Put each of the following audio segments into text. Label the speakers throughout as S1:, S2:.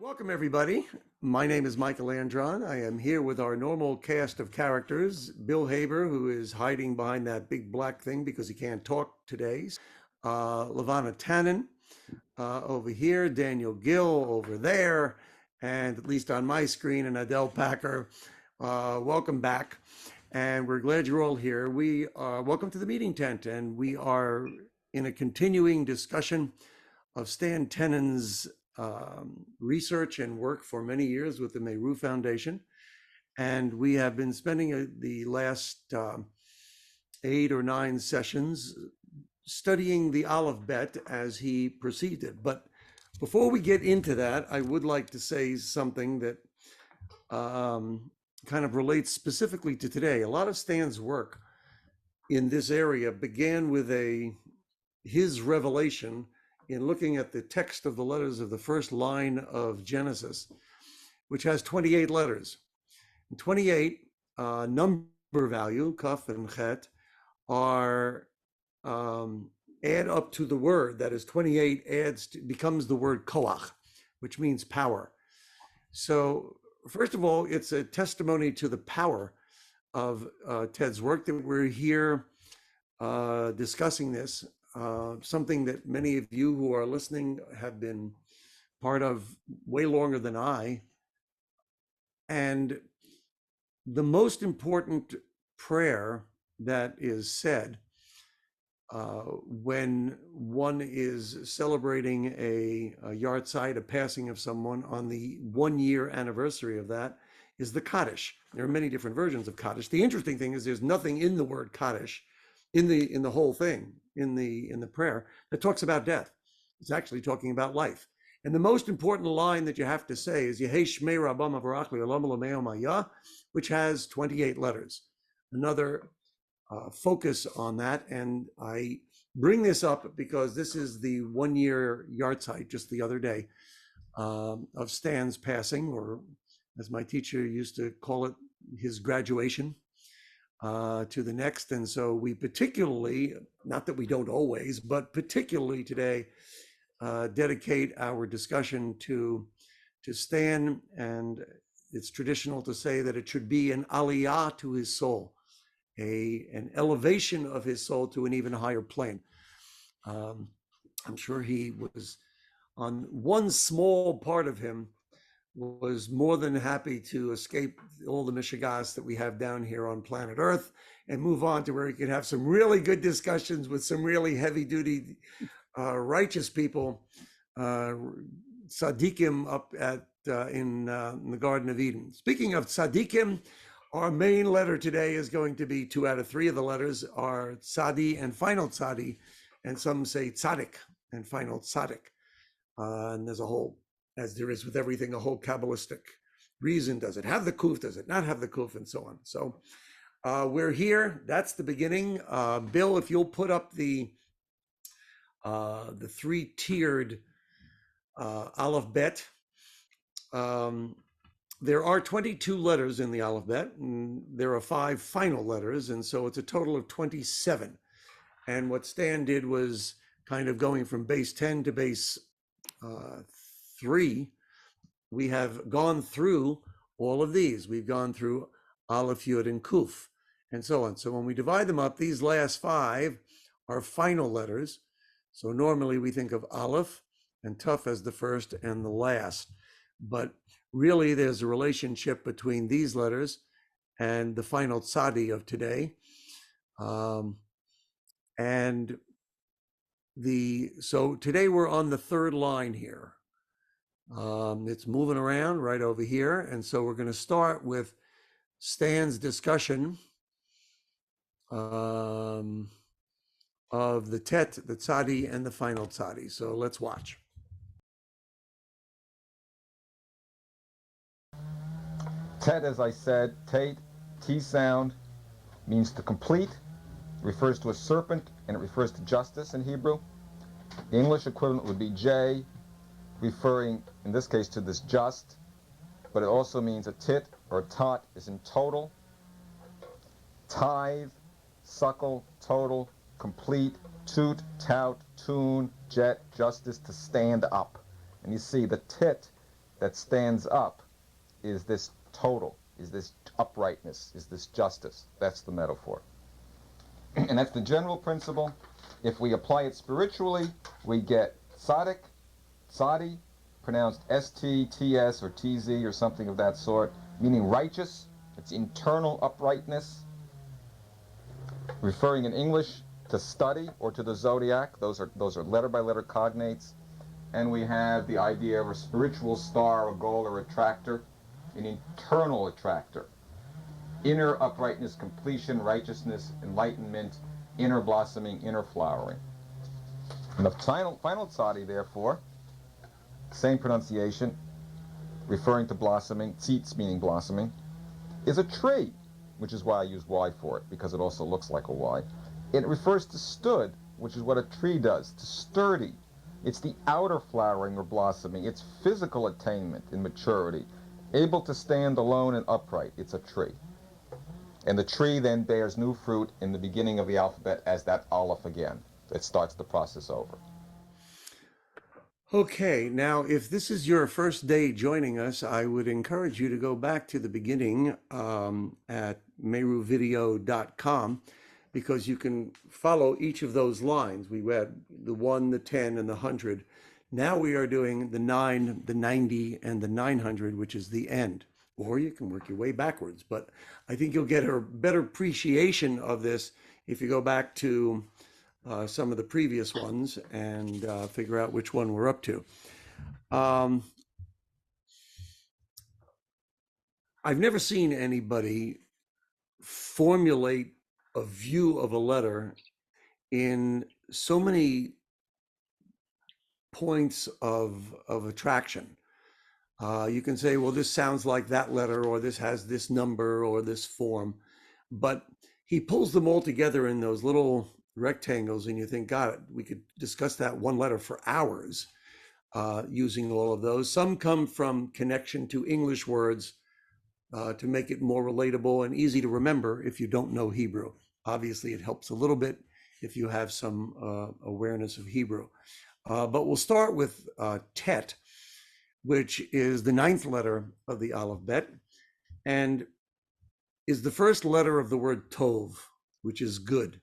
S1: Welcome, everybody. My name is Michael Andron. I am here with our normal cast of characters. Bill Haber, who is hiding behind that big black thing because he can't talk today. Levana Tenen over here. Daniel Gill over there. And at least on my screen, and Adele Packer. Welcome back. And we're glad you're all here. We are welcome to the meeting tent. And we are in a continuing discussion of Stan Tenen's research and work for many years with the Meru Foundation. And we have been spending the last 8 or 9 sessions studying the Aleph Bet as he proceeded. But before we get into that, I would like to say something that kind of relates specifically to today. A lot of Stan's work in this area began with his revelation in looking at the text of the letters of the first line of Genesis, which has 28 letters. And 28 number value, kaf and chet, are add up to the word, that is 28 becomes the word koach, which means power. So first of all, it's a testimony to the power of Ted's work that we're here discussing this. Something that many of you who are listening have been part of way longer than I. And the most important prayer that is said when one is celebrating a yahrzeit, a passing of someone, on the 1-year anniversary of that, is the Kaddish. There are many different versions of Kaddish. The interesting thing is there's nothing in the word Kaddish in the whole thing, in the prayer, that talks about death. It's actually talking about life. And the most important line that you have to say is Yehei Shmei Rabbam Avarach Le'olam L'Meo Maya, which has 28 letters. Another focus on that. And I bring this up because this is the 1-year yahrzeit just the other day of Stan's passing, or as my teacher used to call it, his graduation to the next. And so we particularly, not that we don't always, but particularly today, dedicate our discussion to Stan. And it's traditional to say that it should be an aliyah to his soul, an elevation of his soul to an even higher plane. I'm sure he was, on one small part of him, was more than happy to escape all the mishigas that we have down here on planet Earth and move on to where he could have some really good discussions with some really heavy-duty, righteous people, tzaddikim up in the Garden of Eden. Speaking of tzaddikim, our main letter today is going to be 2 out of 3 of the letters are Tzadi and final Tzadi, and some say Tzadik and final Tzadik. And there's a whole, as there is with everything, a whole Kabbalistic reason. Does it have the kuf? Does it not have the kuf? And so on. So we're here. That's the beginning. Bill, if you'll put up the 3-tiered Aleph Bet. There are 22 letters in the Aleph Bet, and there are 5 final letters, and so it's a total of 27. And what Stan did was kind of going from base 10 to base 3. We have gone through all of these. We've gone through Aleph, Yud, and Kuf, and so on. So when we divide them up, these last 5 are final letters. So normally we think of Aleph and Tuf as the first and the last. But really there's a relationship between these letters and the final Tzadi of today. So today we're on the 3rd line here. It's moving around right over here. And so we're going to start with Stan's discussion of the Tet, the Tzadi, and the final Tzadi. So let's watch.
S2: Tet, as I said, Tate, T sound, means to complete, refers to a serpent, and it refers to justice in Hebrew. The English equivalent would be J, referring, in this case, to this just, but it also means a tit or tot is in total. Tithe, suckle, total, complete, toot, tout, tune, jet, justice, to stand up. And you see the tit that stands up is this total, is this uprightness, is this justice. That's the metaphor. And that's the general principle. If we apply it spiritually, we get tzaddik, tzadi, pronounced S-T-T-S or T-Z or something of that sort, meaning righteous. It's internal uprightness, referring in English to study or to the zodiac. Those are letter-by-letter cognates. And we have the idea of a spiritual star, a goal, or attractor, an internal attractor. Inner uprightness, completion, righteousness, enlightenment, inner blossoming, inner flowering. And the final tzadi, therefore, same pronunciation, referring to blossoming, tzitz meaning blossoming, is a tree, which is why I use Y for it, because it also looks like a Y. It refers to stood, which is what a tree does, to sturdy. It's the outer flowering or blossoming. It's physical attainment in maturity, able to stand alone and upright. It's a tree. And the tree then bears new fruit in the beginning of the alphabet as that aleph again. It starts the process over.
S1: Okay, now if this is your first day joining us, I would encourage you to go back to the beginning at meruvideo.com, because you can follow each of those lines. We had the 1, the 10, and the 100. Now we are doing the 9, the 90, and the 900, which is the end. Or you can work your way backwards. But I think you'll get a better appreciation of this if you go back to some of the previous ones and figure out which one we're up to. I've never seen anybody formulate a view of a letter in so many points of attraction. You can say, well, this sounds like that letter, or this has this number or this form, but he pulls them all together in those little rectangles, and you think, God, we could discuss that one letter for hours using all of those. Some come from connection to English words to make it more relatable and easy to remember if you don't know Hebrew. Obviously, it helps a little bit if you have some awareness of Hebrew. But we'll start with Tet, which is the 9th letter of the alphabet, and is the first letter of the word Tov, which is good.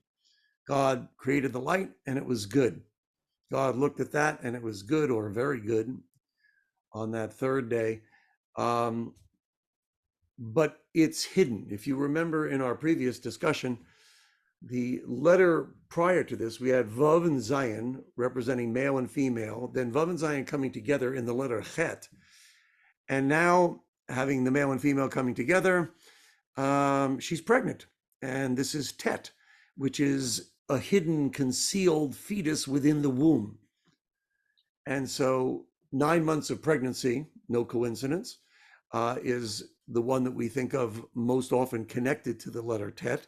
S1: God created the light, and it was good. God looked at that, and it was good, or very good, on that 3rd day. But it's hidden. If you remember in our previous discussion, the letter prior to this, we had Vav and Zayin representing male and female, then Vav and Zayin coming together in the letter Chet. And now having the male and female coming together, she's pregnant. And this is Tet, which is a hidden, concealed fetus within the womb. And so 9 months of pregnancy, no coincidence, is the one that we think of most often connected to the letter Tet.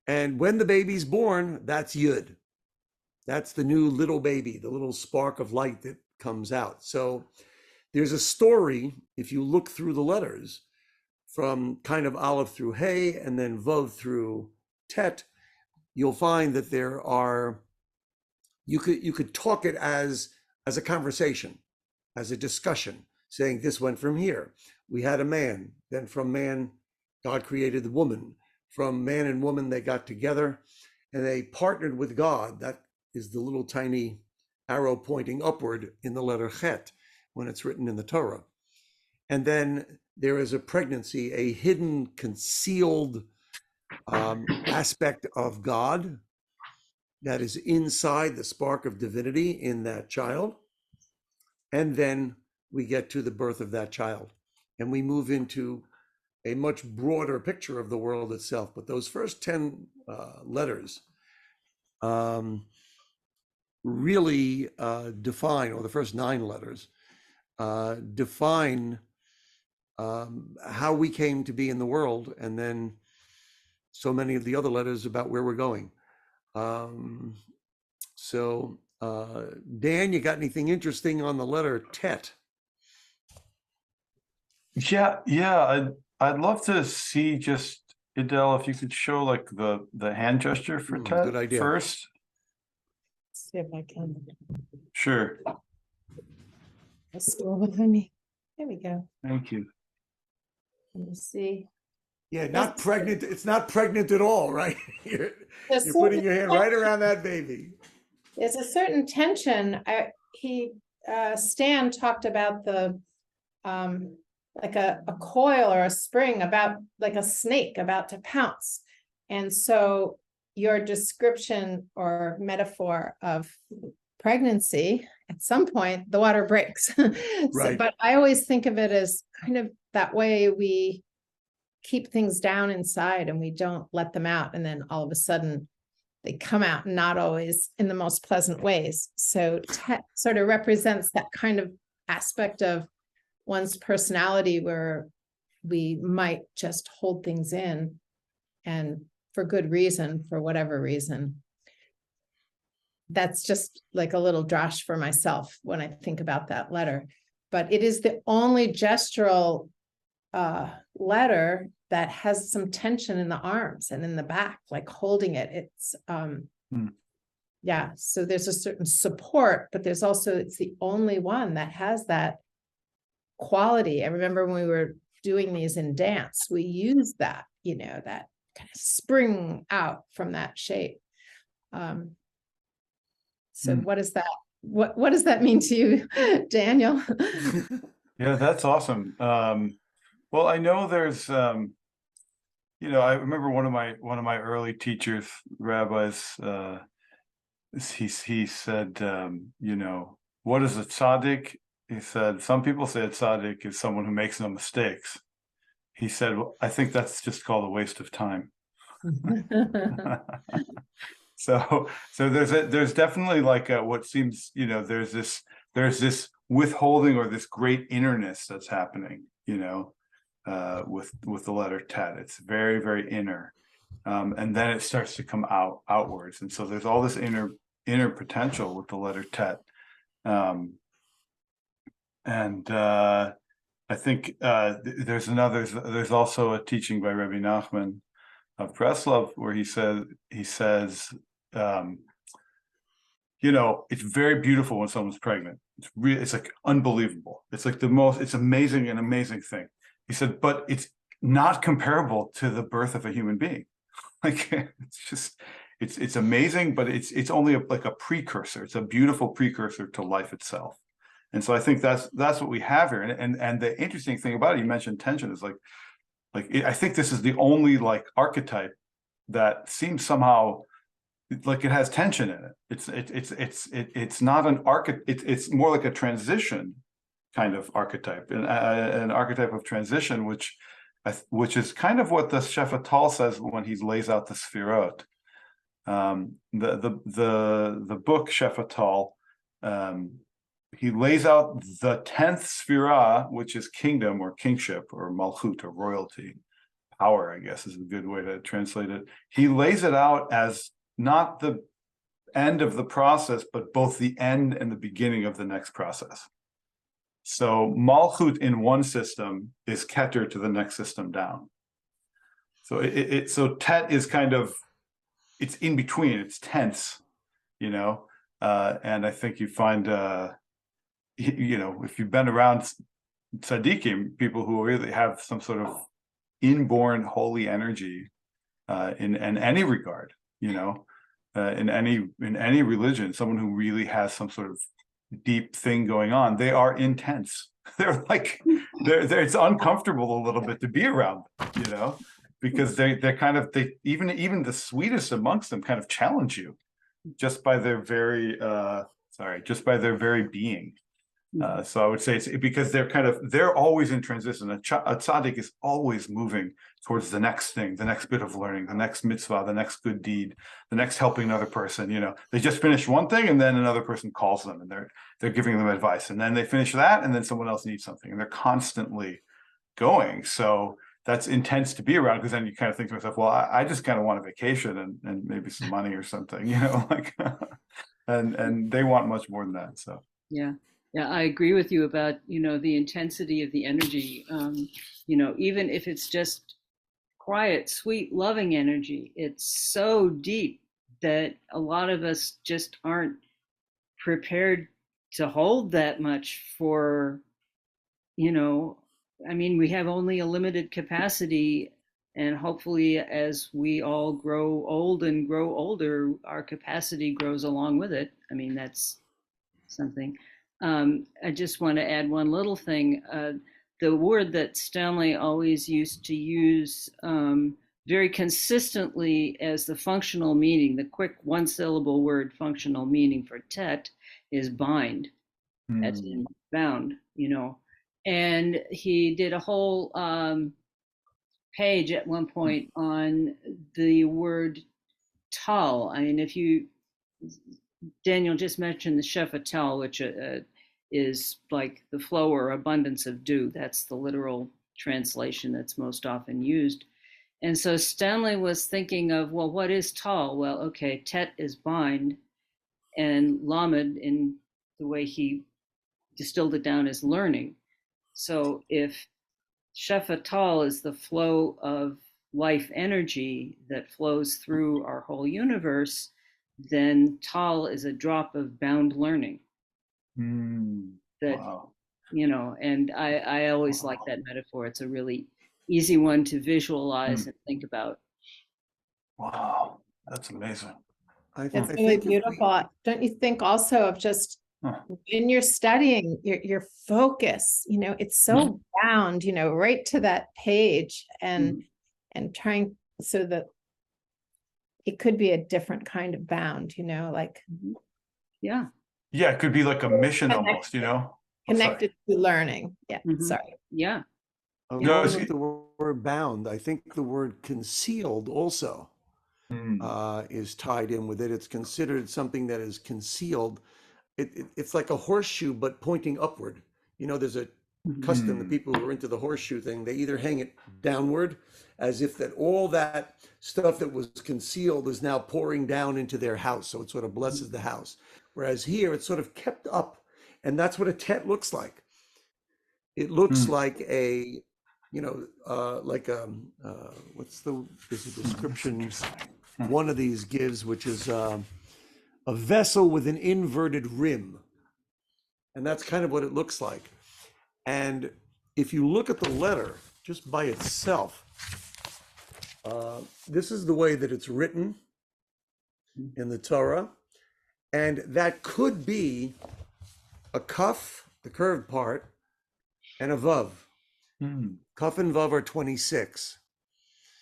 S1: And when the baby's born, that's Yud. That's the new little baby, the little spark of light that comes out. So there's a story, if you look through the letters, from kind of Aleph through Hey, and then Vav through Tet, you'll find that there are, you could talk it as a conversation, as a discussion, saying this went from here. We had a man, then from man, God created the woman. From man and woman, they got together and they partnered with God. That is the little tiny arrow pointing upward in the letter Chet when it's written in the Torah. And then there is a pregnancy, a hidden, concealed aspect of God that is inside the spark of divinity in that child. And then we get to the birth of that child. And we move into a much broader picture of the world itself. But those first 10 letters really define, or the first 9 letters, define how we came to be in the world, and then so many of the other letters about where we're going. So Dan, you got anything interesting on the letter Tet?
S3: Yeah, I'd love to see, just Idel, if you could show like the hand gesture for Tet
S1: good idea.
S3: first.
S4: See if I can.
S3: Sure.
S4: Let's go behind me. There we go.
S3: Thank you.
S4: Let me see.
S1: Yeah, not pregnant. It's not pregnant at all, right? You're,
S4: There's
S1: you're putting your hand right
S4: certain-
S1: around that baby.
S4: There's a certain tension. Stan talked about the like a coil or a spring, about like a snake about to pounce. And so your description or metaphor of pregnancy, at some point the water breaks.
S1: Right.
S4: But I always think of it as kind of that way we keep things down inside and we don't let them out, and then all of a sudden they come out, not always in the most pleasant ways. So Tet sort of represents that kind of aspect of one's personality where we might just hold things in, and for good reason, for whatever reason. That's just like a little drash for myself when I think about that letter. But it is the only gestural letter that has some tension in the arms and in the back, like holding it. It's yeah, so there's a certain support, but there's also, it's the only one that has that quality. I remember when we were doing these in dance, we used that, that kind of spring out from that shape. So what is that? What does that mean to you, Daniel?
S3: Yeah, that's awesome. Well, I know there's, I remember one of my early teachers, rabbis, he said, what is a tzaddik? He said, some people say a tzaddik is someone who makes no mistakes. He said, well, I think that's just called a waste of time. So there's definitely like what seems, there's this withholding or this great innerness that's happening, with the letter Tet. It's very, very inner. And then it starts to come outwards. And so there's all this inner potential with the letter Tet. I think there's also a teaching by Rabbi Nachman of Breslov where he says, it's very beautiful when someone's pregnant. It's like unbelievable. It's like it's amazing, an amazing thing. He said, but it's not comparable to the birth of a human being. Like it's amazing, but it's only like a precursor. It's a beautiful precursor to life itself. And so I think that's what we have here. And the interesting thing about it, you mentioned tension, is I think this is the only like archetype that seems somehow like it has tension in it. It's not an archetype. It's more like a transition kind of archetype, an archetype of transition, which is kind of what the Shefatal says when he lays out the Sfirot. The book Shefatal, he lays out the 10th Sphira, which is kingdom or kingship or malchut or royalty, power, I guess is a good way to translate it. He lays it out as not the end of the process, but both the end and the beginning of the next process. So malchut in one system is keter to the next system down. So so Tet is kind of, it's in between, it's tense, and I think you find, if you've been around tzaddikim, people who really have some sort of inborn holy energy in any regard, in any religion, someone who really has some sort of deep thing going on, they are intense. They're like, it's uncomfortable a little bit to be around, because they're kind of, even the sweetest amongst them kind of challenge you just by their very being. So I would say it's because they're always in transition. A tzaddik is always moving towards the next thing, the next bit of learning, the next mitzvah, the next good deed, the next helping another person. They just finished one thing and then another person calls them and they're giving them advice, and then they finish that and then someone else needs something, and they're constantly going. So that's intense to be around, because then you kind of think to yourself, well, I just kind of want a vacation and maybe some money or something, and they want much more than that. So
S5: yeah. Yeah, I agree with you about, the intensity of the energy. Even if it's just quiet, sweet, loving energy, it's so deep that a lot of us just aren't prepared to hold that much for you know, I mean, we have only a limited capacity, and hopefully, as we all grow old and grow older, our capacity grows along with it. I mean, that's something. I just want to add one little thing. The word that Stanley always used to use very consistently as the functional meaning, the quick one syllable word functional meaning for tet, is bind, as in bound, you know. And he did a whole page at one point on the word tal. I mean, if you, Daniel just mentioned the shefatel, which is like the flow or abundance of dew. That's the literal translation that's most often used. And so Stanley was thinking of, well, what is tal? Well, okay, tet is bind, and lamed, in the way he distilled it down, is learning. So if shefatal is the flow of life energy that flows through our whole universe, then tal is a drop of bound learning. That,
S3: Wow.
S5: you know, and I always like that metaphor. It's a really easy one to visualize and think about.
S3: Wow, that's amazing.
S4: It's
S1: I
S4: really
S1: think if we,
S4: beautiful. Don't you think also of just
S3: Huh.
S4: when you're studying your focus, you know, it's so bound, you know, right to that page, and trying so that it could be a different kind of bound, you know, like
S5: Yeah.
S3: Yeah, it could be like a mission
S4: Connected.
S3: almost, you know?
S4: connected to learning. Yeah,
S5: Mhm.
S4: sorry.
S5: Yeah.
S3: No,
S1: along with the word bound, I think the word concealed also is tied in with it. It's considered something that is concealed. It's like a horseshoe, but pointing upward. You know, there's a custom, the people who are into the horseshoe thing, they either hang it downward as if that all that stuff that was concealed is now pouring down into their house. So it sort of blesses the house. Whereas here it's sort of kept up. And that's what a tet looks like. It looks like a, you know, what's there's a description one of these gives, which is a vessel with an inverted rim. And that's kind of what it looks like. And if you look at the letter just by itself, this is the way that it's written in the Torah. And that could be a kaf, the curved part, and a vav. Kaf and vav are 26.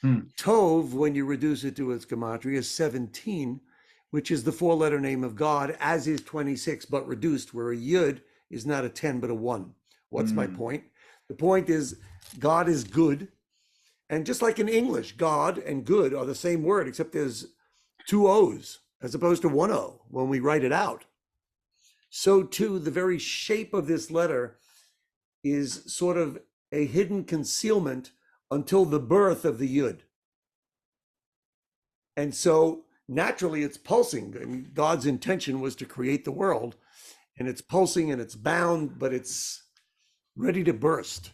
S1: Tov, when you reduce it to its gematria, is 17, which is the four-letter name of God, as is 26, but reduced, where a yud is not a 10, but a 1. What's my point? The point is God is good. And just like in English, God and good are the same word, except there's 2 O's as opposed to 1 O when we write it out. So too, the very shape of this letter is sort of a hidden concealment until the birth of the yud. And so naturally it's pulsing. I mean, God's intention was to create the world, and it's pulsing and it's bound, but it's ready to burst.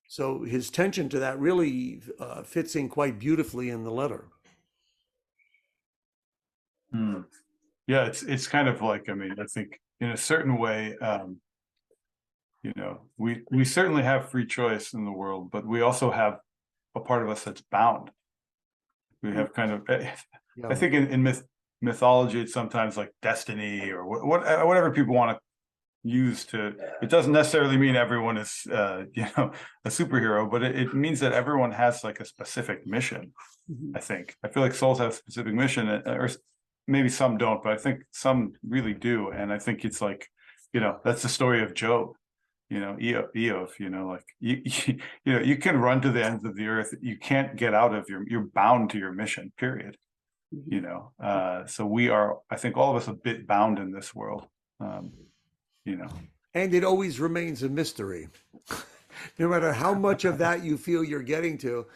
S1: So his tension to that really fits in quite beautifully in the letter.
S3: Yeah, it's kind of like, I mean, I think in a certain way, you know, we certainly have free choice in the world, but we also have a part of us that's bound. We have kind of, I think in mythology, it's sometimes like destiny or whatever people want to use to, it doesn't necessarily mean everyone is, you know, a superhero, but it means that everyone has like a specific mission. I think, I feel like souls have a specific mission, or maybe some don't, but I think some really do. And I think it's like, you know, that's the story of Job, you know, Eov, you know, like you know, you can run to the ends of the earth. You can't get out of you're bound to your mission, period. You know, so we are, I think all of us a bit bound in this world, you know.
S1: And it always remains a mystery. No matter how much of that you feel you're getting to,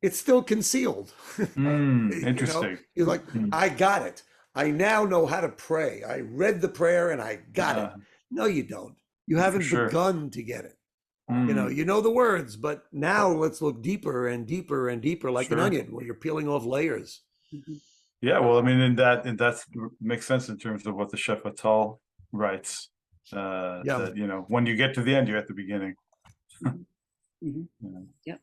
S1: it's still concealed.
S3: Interesting.
S1: You know? You're like, I got it. I now know how to pray. I read the prayer and I got it. No, you don't. You haven't begun to get it. You know the words, but now let's look deeper and deeper and deeper, like an onion, where you're peeling off layers.
S3: Yeah, well, I mean, and that makes sense in terms of what the Shefatal writes.
S1: Yeah.
S3: that, you know, when you get to the end, you're at the beginning.
S5: Mhm.
S3: Yeah.
S5: Yep.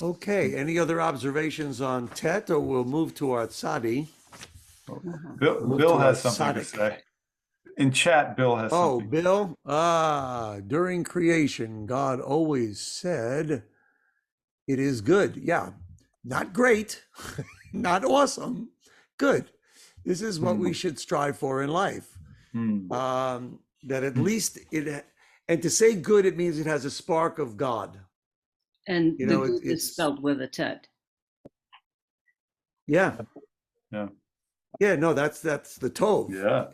S1: Okay, any other observations on Tet, or we'll move to our Tzadi?
S5: Uh-huh.
S1: Move
S3: Bill
S1: to our
S3: has something to
S1: tzaddik.
S3: say. In chat, Bill has
S1: Oh,
S3: something.
S1: Bill, during creation, God always said, it is good. Yeah, not great, not awesome, good. This is what we should strive for in life.
S3: Hmm.
S1: That at least and to say good, it means it has a spark of God.
S5: And
S1: You
S5: the
S1: know,
S5: good is
S1: it's,
S5: spelled with a tet.
S1: yeah.
S3: Yeah.
S1: Yeah, no, that's the Tov
S3: Yeah.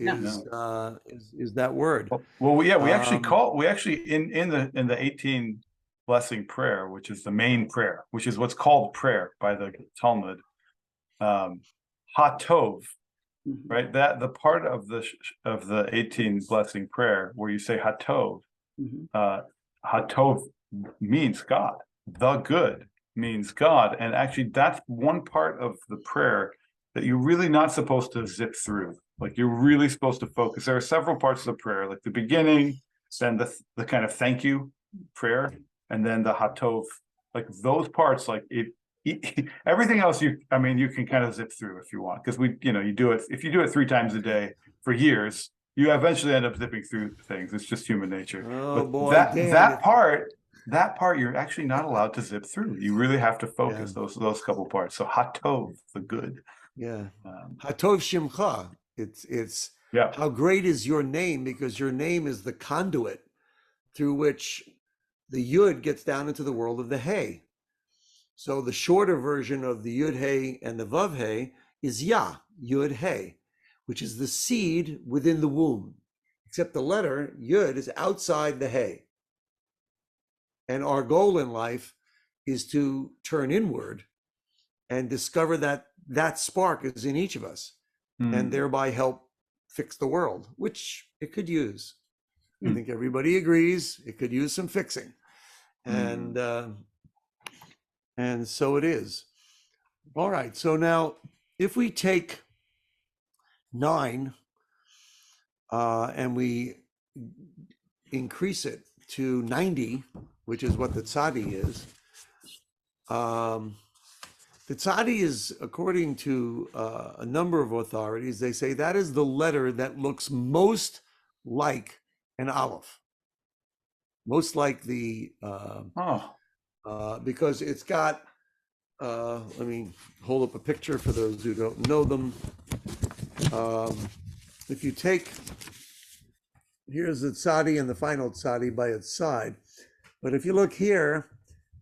S1: is that word.
S3: Well, we actually
S1: Um,
S3: in the 18 blessing prayer, which is the main prayer, which is what's called prayer by the Talmud, Hatov,
S5: Mhm.
S3: right? That the part of the 18 blessing prayer where you say Hatov,
S5: Mhm.
S3: Hatov means God. The good means God, and actually that's one part of the prayer that you're really not supposed to zip through. Like you're really supposed to focus. There are several parts of the prayer, like the beginning, then the kind of thank you prayer, and then the Hatov. Like those parts, like everything else you can kind of zip through if you want, because you do it, if you do it 3 times a day for years, you eventually end up zipping through things. It's just human nature.
S1: oh
S3: But
S1: boy,
S3: that
S1: Dan,
S3: part you're actually not allowed to zip through. You really have to focus
S1: yeah,
S3: those couple parts. So Hatov, the good.
S1: yeah.
S3: Um,
S1: Hatov Shimcha. It's
S3: yeah.
S1: how great is your name, because your name is the conduit through which the Yud gets down into the world of the Hey. So the shorter version of the Yud Hey and the Vav Hey is Yah, Yud Hey, which is the seed within the womb. Except the letter Yud is outside the Hey. And our goal in life is to turn inward and discover that that spark is in each of us, and thereby help fix the world, which it could use. I think everybody agrees it could use some fixing. And so it is. All right. So now, if we take 9 and we increase it to 90, which is what the Tzadi is, the Tzadi is, according to a number of authorities, they say that is the letter that looks most like an Aleph, most like the, because it's got, let me hold up a picture for those who don't know them. If you take, here's the Tzadi and the final Tzadi by its side. But if you look here,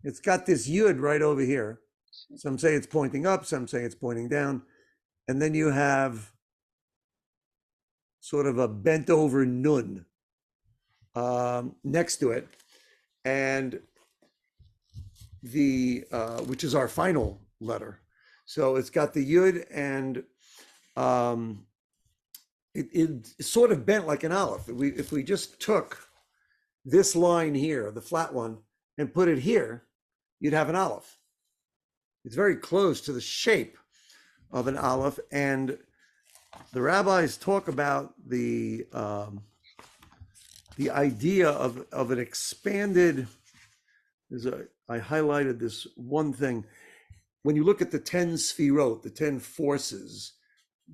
S1: it's got this Yud right over here. Some say it's pointing up, some say it's pointing down. And then you have sort of a bent over Nun next to it. And the, which is our final letter. So it's got the Yud, and it's sort of bent like an Aleph. If we just took this line here, the flat one, and put it here, you'd have an Aleph. It's very close to the shape of an Aleph, and the rabbis talk about the idea of an expanded. I highlighted this one thing. When you look at the 10 sfirot, the 10 forces,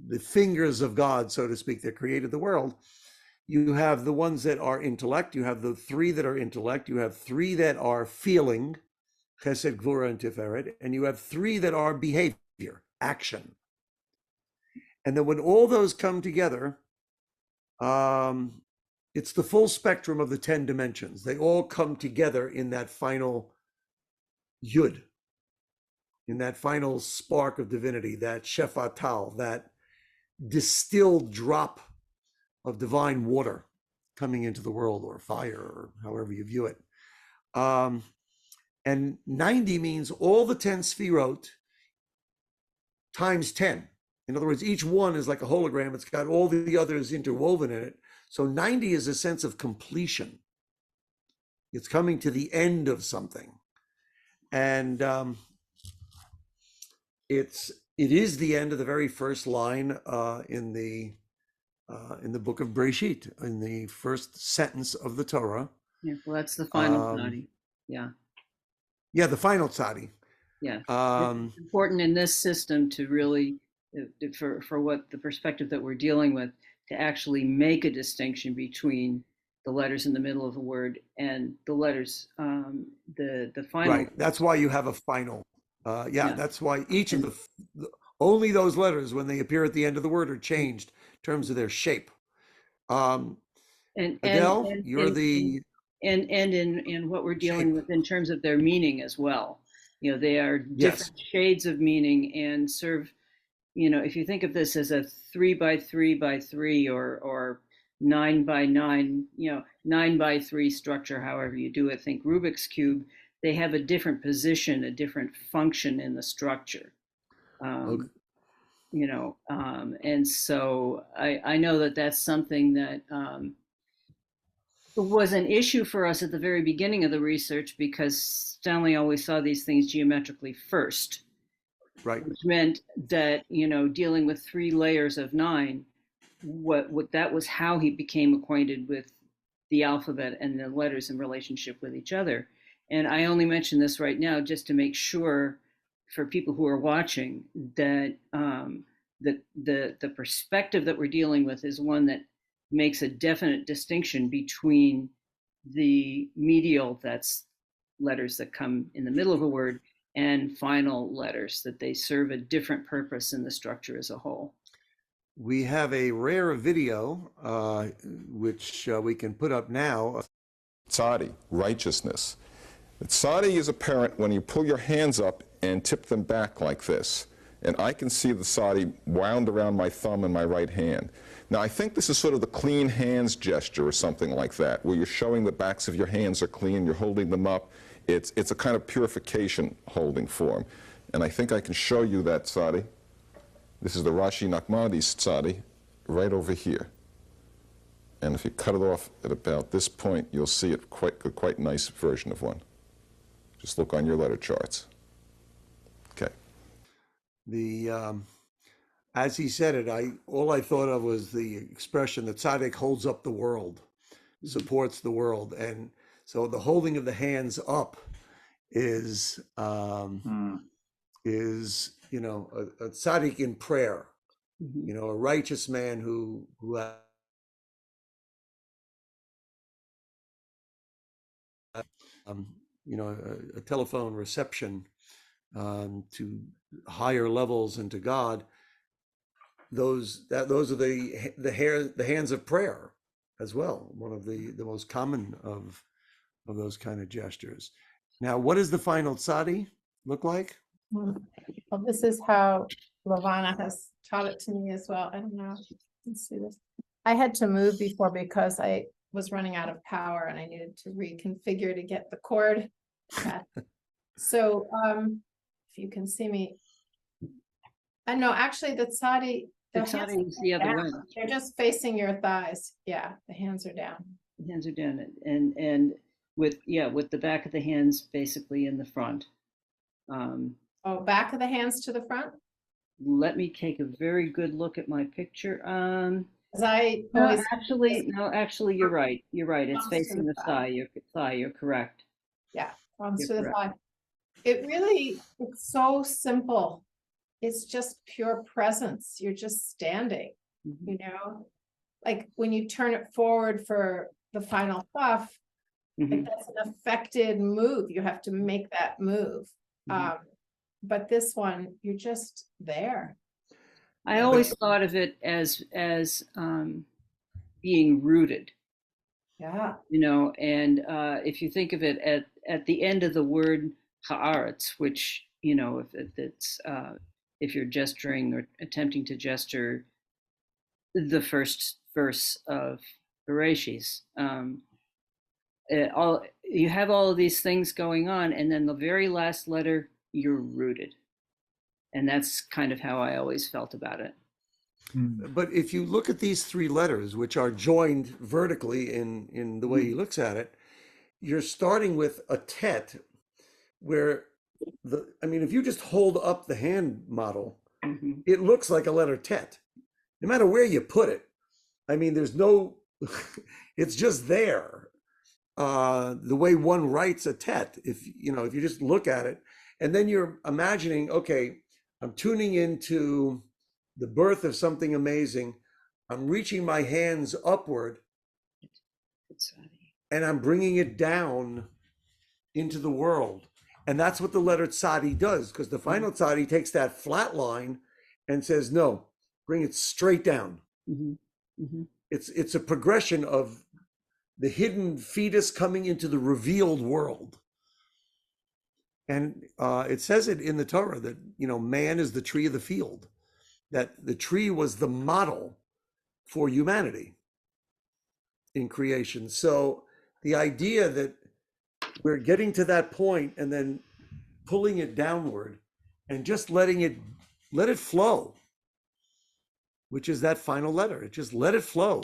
S1: the fingers of God, so to speak, that created the world, you have the ones that are intellect, you have the 3 that are intellect, you have 3 that are feeling, chesed, gvura, and tiferet, and you have 3 that are behavior, action. And then when all those come together, it's the full spectrum of the 10 dimensions. They all come together in that final Yud, in that final spark of divinity, that shefatal, that distilled drop of divine water coming into the world, or fire, or however you view it. And 90 means all the 10 sfirot times 10. In other words, each one is like a hologram. It's got all the others interwoven in it. So 90 is a sense of completion. It's coming to the end of something. And it is the end of the very first line in the in the book of Breshit, in the first sentence of the Torah.
S5: Yeah, well, that's the final
S1: Um,
S5: Tzadi. Yeah,
S1: yeah, the final Tzadi.
S5: yeah.
S1: Um,
S5: It's important in this system to really, for what the perspective that we're dealing with, to actually make a distinction between the letters in the middle of a word and the letters, the final.
S1: right. That's why you have a final. Yeah,
S5: Yeah.
S1: that's why each of
S5: And,
S1: only those letters, when they appear at the end of the word, are changed in terms of their shape. Um,
S5: and and
S1: Adele,
S5: and
S1: you're
S5: and
S1: the
S5: and in what we're dealing
S1: shape.
S5: with in terms of their meaning as well. You know, they are
S1: Yes.
S5: different shades of meaning and serve, you know, if you think of this as a 3 by 3 by 3 or 9 by 9, you know, 9 by 3 structure, however you do it, think Rubik's Cube, they have a different position, a different function in the structure.
S1: Okay.
S5: You know, and so I know that that's something that was an issue for us at the very beginning of the research because Stanley always saw these things geometrically first,
S1: Right.
S5: which meant that, you know, dealing with 3 layers of 9, what that was how he became acquainted with the alphabet and the letters in relationship with each other. And I only mention this right now just to make sure for people who are watching that the perspective that we're dealing with is one that makes a definite distinction between the medial, that's letters that come in the middle of a word, and final letters, that they serve a different purpose in the structure as a whole.
S1: We have a rare video, which we can put up now.
S2: Tzadi, righteousness. Tzadi is apparent when you pull your hands up and tip them back like this. And I can see the tzadi wound around my thumb and my right hand. Now, I think this is sort of the clean hands gesture or something like that, where you're showing the backs of your hands are clean, you're holding them up. It's a kind of purification holding form. And I think I can show you that tzadi. This is the Rashi Nachmanides tzadi right over here. And if you cut it off at about this point, you'll see it quite nice version of one. Just look on your letter charts. Okay.
S1: As he said it, all I thought of was the expression that tzaddik holds up the world, supports the world, and so the holding of the hands up is you know a tzaddik in prayer, you know, a righteous man who you know, a telephone reception to higher levels and to God. Those are the hands of prayer as well. One of the most common of those kind of gestures. Now, what does the final tzadi look like?
S4: Well, this is how Lavana has taught it to me as well. I don't know. Let's see this. I had to move before because I was running out of power and I needed to reconfigure to get the cord. So if you can see me. And no, actually the tzadi,
S5: The tzadi is the other way.
S4: they're just facing your thighs. Yeah, the hands are down.
S5: The hands are down, and with the back of the hands basically in the front.
S4: Oh, back of the hands to the front?
S5: Let me take a very good look at my picture.
S4: As I
S5: No,
S4: always
S5: actually, you're right. You're right. It's
S4: Thumbs to
S5: facing
S4: the
S5: the thigh. You're correct.
S4: arms to
S5: You're
S4: the
S5: correct.
S4: thigh. It really, it's so simple. It's just pure presence. You're just standing,
S5: Mhm.
S4: you know? Like when you turn it forward for the final puff, like
S5: Mhm.
S4: that's an affected move. You have to make that move.
S5: Mhm.
S4: But this one, you're just there.
S5: I always thought of it as being rooted,
S4: Yeah.
S5: you know, and if you think of it at the end of the word haaretz, which, you know, if you're gesturing or attempting to gesture the first verse of Bereshis, you have all of these things going on, and then the very last letter, you're rooted, and that's kind of how I always felt about it.
S1: But if you look at these three letters, which are joined vertically in the way he looks at it, you're starting with a tet, where if you just hold up the hand model,
S5: Mhm.
S1: it looks like a letter tet, no matter where you put it. I mean, there's no, it's just there. The way one writes a tet, if you just look at it, and then you're imagining, okay, I'm tuning into the birth of something amazing. I'm reaching my hands upward and I'm bringing it down into the world. And that's what the letter Tzadi does, because the final Tzadi takes that flat line and says, no, bring it straight down. It's a progression of the hidden fetus coming into the revealed world. And it says it in the Torah that, man is the tree of the field, that the tree was the model for humanity in creation. So the idea that we're getting to that point and then pulling it downward and just let it flow, which is that final letter. It just let it flow.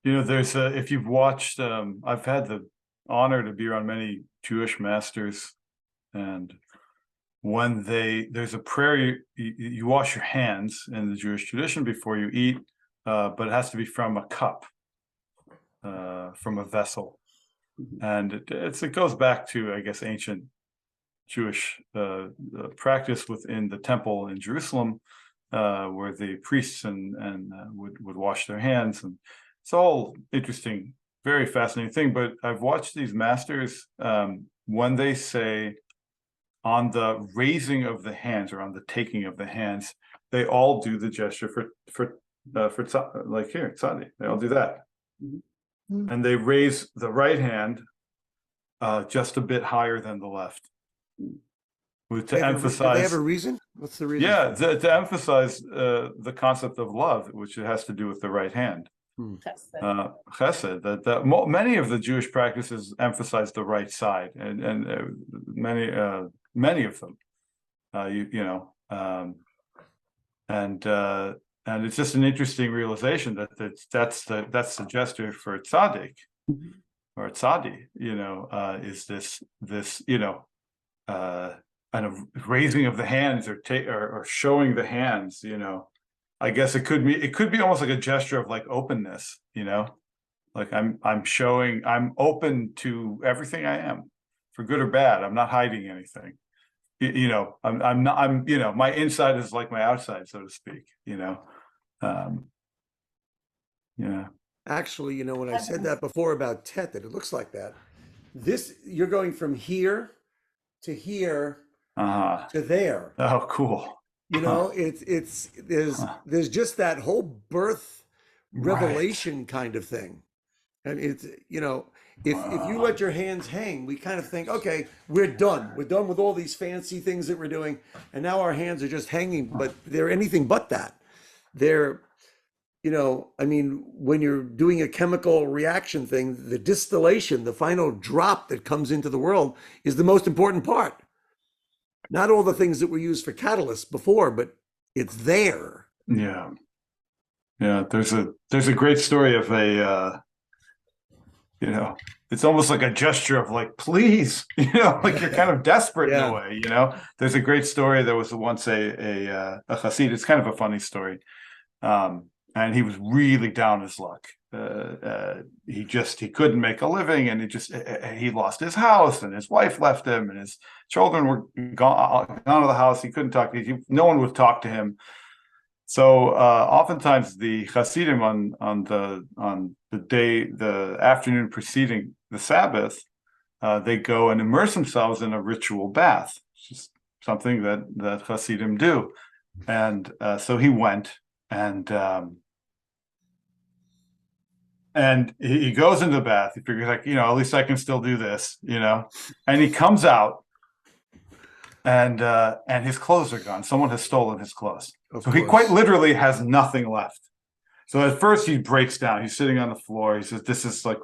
S3: There's if you've watched, I've had the honor to be around many Jewish masters, and when there's a prayer, you wash your hands in the Jewish tradition before you eat, but it has to be from a cup, from a vessel. And it goes back to, I guess, ancient Jewish practice within the temple in Jerusalem, where the priests and would wash their hands, and it's all interesting, very fascinating thing. But I've watched these masters, when they say on the raising of the hands or on the taking of the hands, they all do the gesture for like here, Tzadi. They all do that, and they raise the right hand just a bit higher than the left, to emphasize.
S1: Do they have a reason? What's the reason?
S3: Yeah, to emphasize the concept of love, which it has to do with the right hand. Chesed. That many of the Jewish practices emphasize the right side, and many of them, and it's just an interesting realization that that's the gesture for tzaddik or tzadi. Is this kind of raising of the hands or showing the hands. I guess it could be almost like a gesture of like openness, like I'm open to everything I am, for good or bad. I'm not hiding anything. I'm not, my inside is like my outside, so to speak, yeah.
S1: Actually, when I said that before about tet, that it looks like that, you're going from here to here to there.
S3: Oh, cool.
S1: There's just that whole birth revelation kind of thing. And it's, if you let your hands hang, we kind of think, okay, we're done with all these fancy things that we're doing, and now our hands are just hanging, but they're anything but that. They're, when you're doing a chemical reaction thing, the distillation, the final drop that comes into the world, is the most important part. Not all the things that were used for catalysts before, but it's there.
S3: Yeah. There's a great story of a, it's almost like a gesture of like, please, like you're kind of desperate in a way, There's a great story. There was once a chassid. It's kind of a funny story. And he was really down his luck. He couldn't make a living, and he lost his house, and his wife left him, and his children were gone out of the house. He couldn't talk. No one would talk to him. So oftentimes the Hasidim on the afternoon preceding the Sabbath, they go and immerse themselves in a ritual bath, which is something that Hasidim do. And so he went, and he goes into the bath. He figures like, at least I can still do this, and he comes out, and his clothes are gone. Someone has stolen his clothes. So he quite literally has nothing left. So at first he breaks down. He's sitting on the floor. He says, this is like,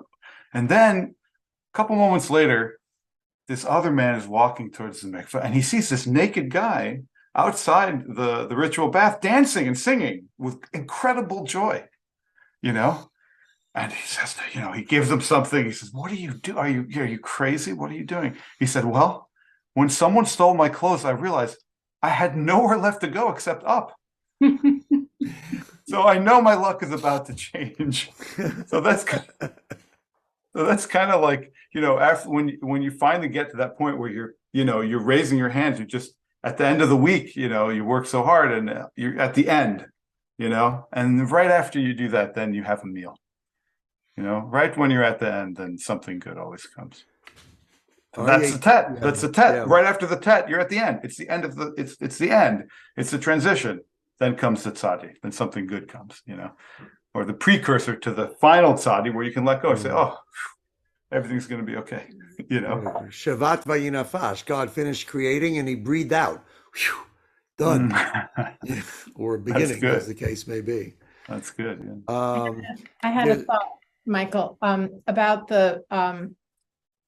S3: and then a couple moments later, this other man is walking towards the mikveh, and he sees this naked guy outside the ritual bath dancing and singing with incredible joy, And he says, he gives him something. He says, what do you do? Are you crazy? What are you doing? He said, well, when someone stole my clothes, I realized I had nowhere left to go except up. So I know my luck is about to change. So that's kind of like, after when you finally get to that point where you're raising your hands, you're just at the end of the week, you work so hard and you're at the end, and right after you do that, then you have a meal. Right when you're at the end, then something good always comes. So that's the tet.
S1: Yeah,
S3: That's the tet.
S1: yeah.
S3: Right after the tet, you're at the end. It's the end of it's the end. It's the transition. Then comes the tzadi. Then something good comes, or the precursor to the final tzadi where you can let go and say, oh, everything's going to be okay.
S1: Shavat vayinafash. God finished creating and he breathed out. Whew, done. Or beginning, as the case may be.
S3: That's good. Yeah.
S4: I had a thought, Michael, about the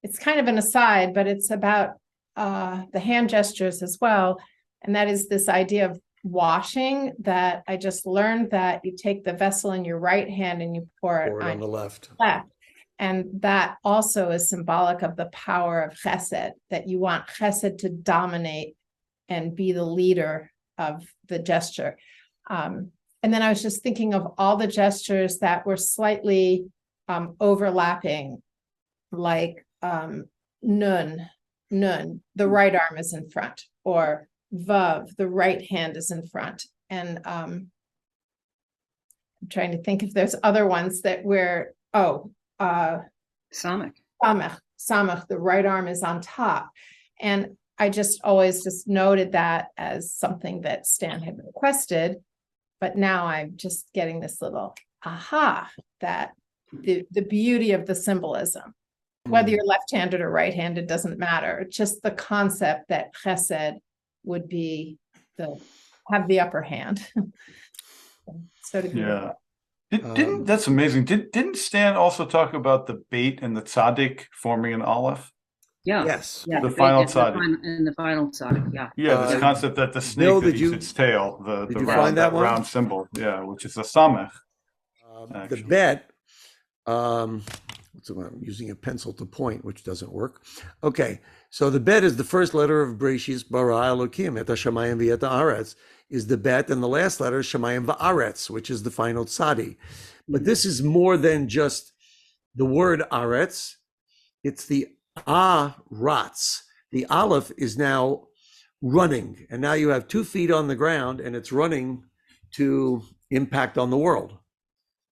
S4: it's kind of an aside, but it's about the hand gestures as well. And that is this idea of washing, that I just learned that you take the vessel in your right hand and you pour it
S1: on the left.
S4: And that also is symbolic of the power of chesed, that you want chesed to dominate and be the leader of the gesture. And then I was just thinking of all the gestures that were slightly overlapping, like nun, the right arm is in front, or vav, the right hand is in front. And I'm trying to think if there's other ones that were,
S5: Samach,
S4: the right arm is on top. And I just always just noted that as something that Stan had requested, but now I'm just getting this little aha, that the beauty of the symbolism, whether you're left-handed or right-handed, doesn't matter. Just the concept that chesed would be have the upper hand. So to
S3: yeah. That's amazing. Didn't Stan also talk about the bait and the tzaddik forming an aleph?
S5: Yeah.
S1: Yes.
S5: Yeah.
S3: The final tzaddik.
S5: In the final tzaddik. Yeah.
S3: Yeah. This concept that the snake that eats its tail, the round, that round symbol. Yeah. Which is a samech.
S1: The bet. I'm using a pencil to point, which doesn't work. Okay, so the bet is the first letter of Bereshis bara Elokim, et hashamayim v'et haaretz, is the bet, and the last letter is shamayim va'aretz, which is the final tzadi. But this is more than just the word aretz. It's the aratz. The aleph is now running, and now you have 2 feet on the ground, and it's running to impact on the world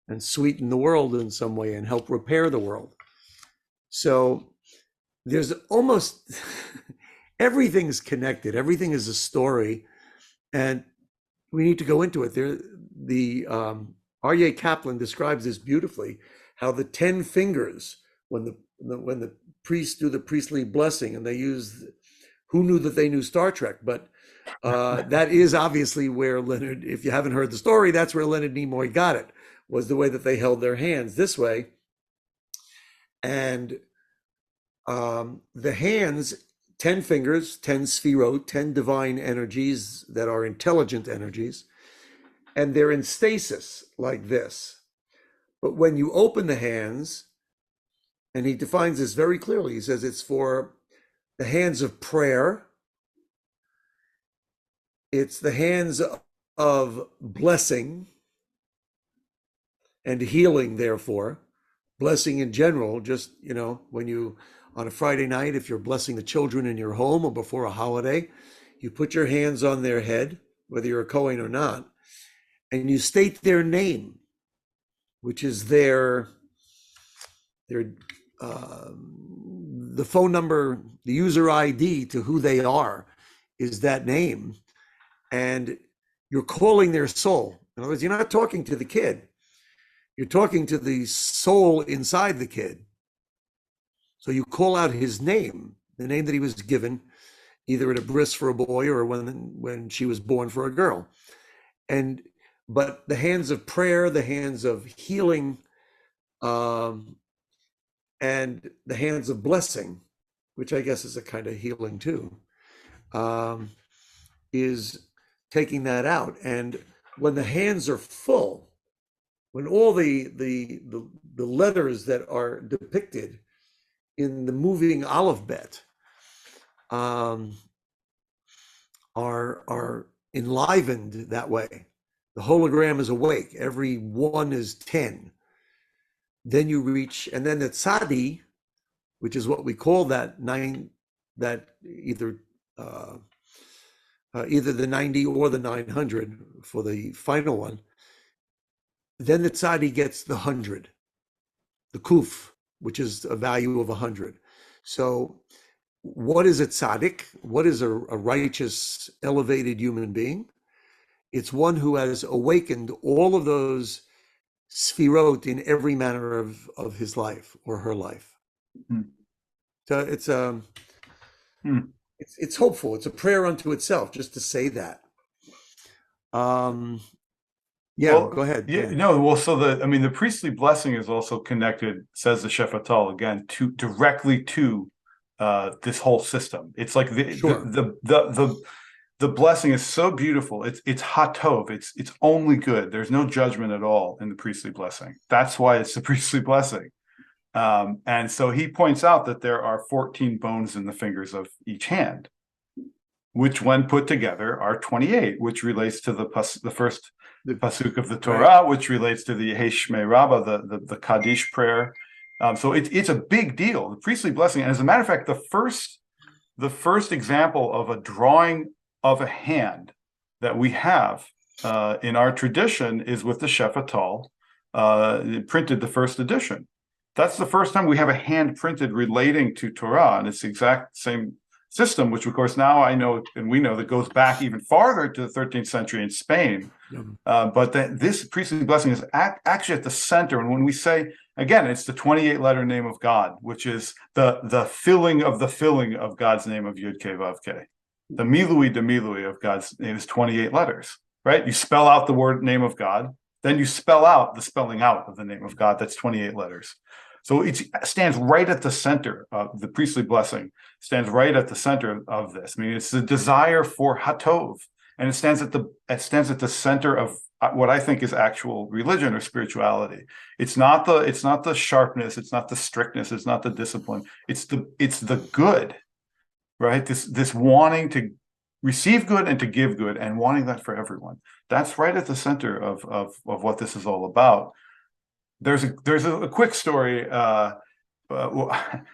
S1: and sweeten the world in some way and help repair the world. So there's almost everything's connected. Everything is a story, and we need to go into it. The Aryeh Kaplan describes this beautifully, how the 10 fingers, when the priests do the priestly blessing, and they use, who knew that they knew Star Trek, but that is obviously where Leonard, if you haven't heard the story, that's where Leonard Nimoy got it, was the way that they held their hands this way. And the hands, 10 fingers, 10 sphirot, 10 divine energies that are intelligent energies, and they're in stasis like this. But when you open the hands, and he defines this very clearly, he says it's for the hands of prayer, it's the hands of blessing and healing, therefore, blessing in general, just, when you, on a Friday night, if you're blessing the children in your home or before a holiday, you put your hands on their head, whether you're a Kohen or not, and you state their name, which is the phone number, the user ID to who they are is that name. And you're calling their soul. In other words, you're not talking to the kid. You're talking to the soul inside the kid. So you call out his name, the name that he was given, either at a bris for a boy or when she was born for a girl. But the hands of prayer, the hands of healing, and the hands of blessing, which I guess is a kind of healing too, is taking that out. And when the hands are full, when all the letters that are depicted in the moving alphabet are enlivened that way, The hologram is awake. Every one is 10. Then you reach, and then the Tzadi, which is what we call that nine, that either the 90 or the 900 for the final one. Then the Tzadi gets the 100, the Kuf, which is a value of 100. So what is a tzaddik? What is a righteous, elevated human being? It's one who has awakened all of those sfirot in every manner of his life or her life.
S3: Hmm.
S1: So it's hopeful. It's a prayer unto itself just to say that. Yeah,
S3: Well,
S1: go ahead.
S3: Yeah, no, well, so the priestly blessing is also connected, says the Shefatal again, directly to this whole system. It's like the blessing is so beautiful. It's hatov. It's only good. There's no judgment at all in the priestly blessing. That's why it's the priestly blessing. And so he points out that there are 14 bones in the fingers of each hand, which when put together are 28, which relates to the first pasuk of the Torah, which relates to the Heshmei Rabbah, the Kaddish prayer. So it's a big deal, the priestly blessing. And as a matter of fact, the first example of a drawing of a hand that we have in our tradition is with the Shefatal, printed the first edition. That's the first time we have a hand printed relating to Torah, and it's the exact same system, which of course now I know and we know that goes back even farther to the 13th century in Spain. But this priestly blessing is actually at the center. And when we say, again, it's the 28-letter name of God, which is the filling of God's name of Yud Kei Vav Kei. The milui of God's name is 28 letters, right? You spell out the word name of God, then you spell out the spelling out of the name of God. That's 28 letters. So it stands right at the center of the priestly blessing, stands right at the center of this. I mean, it's the desire for hatov, and it stands at the center of what I think is actual religion or spirituality. It's not the sharpness, it's not the strictness, it's not the discipline. It's the good, right? This wanting to receive good and to give good, and wanting that for everyone. That's right at the center of what this is all about. There's a quick story.